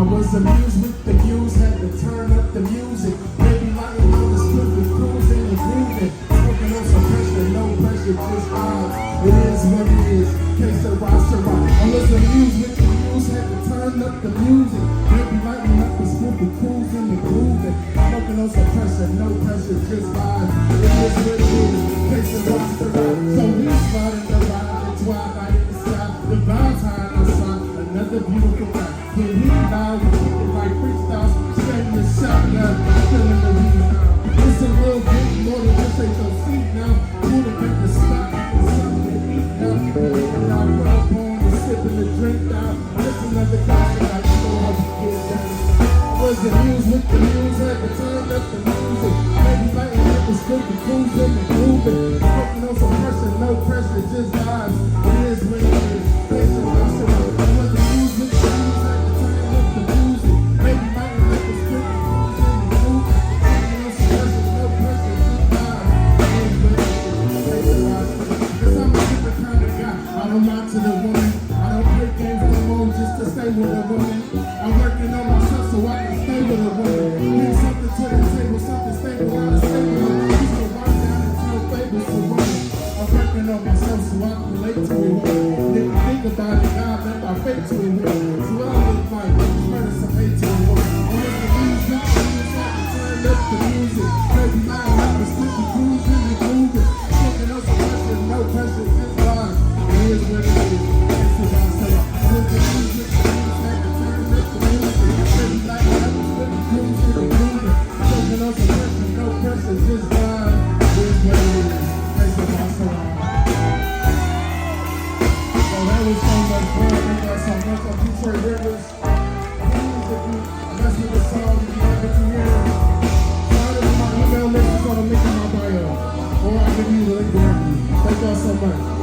I was amused with the views, had to turn up the music. Baby lighting on the split with cruising and grooving. Smoking on some pressure, no pressure, just vibes. It is what it is, case of roster rock. I was amused with the views, had to turn up the music. Baby lighting up the split with cruising and grooving. Smoking on some pressure, no pressure, just vibes. It is what it is, case of roster rock. So we sliding the ride, the twilight in the sky. The vibes high in the sun, another beautiful night. When we live, we keep it like freestyles, standing the shotgun, feeling the rebound. It's a little bit more than just take your seat now. Pull the back the spot, get something to eat now. And I put up on and sipping the drink down. Just another classic, I just know how to get down. I was amused with the news, had to turn up the music. Maybe lighting up the script, the cruising and moving. Smoking on some pressure, no pressure, just vibes. It is what it is. It's a pressure. I was amused with the news, had to turn up the music. Maybe lighting up the script, the cruising and moving. Smoking on some pressure, no pressure, just vibes. It is what it is. It's a pressure. Cause I'm a different kind of guy. I don't lie to the woman. I don't play games no more just to stay with a woman. I'm working on myself so I can stay with a woman. Bring something to the table, something stable, I'll stay with her. Used to run down and tell favors to women. I'm working on myself so I can relate to a woman. Didn't think about it, God left my fate to a woman. So I look like murder some hate to a woman. I'm making music, I can turn up the music. Baby, lying out the street, the cruising and moving. Smoking on some pressure, no pressure, just vibes. It is what it is. It's a vibe, so I was the music, I can turn up the music. Baby, lying out the street, the cruising and moving. Smoking on some pressure, no pressure, just vibes. It is what it is. It's a vibe, so that was so much fun. We got so much on Detroit Rivers. Please, if you mess with the song, if you have it to hear, slide it in my email list. It's on the link in my bio. Or I'll give you the link directly. Thank y'all so much.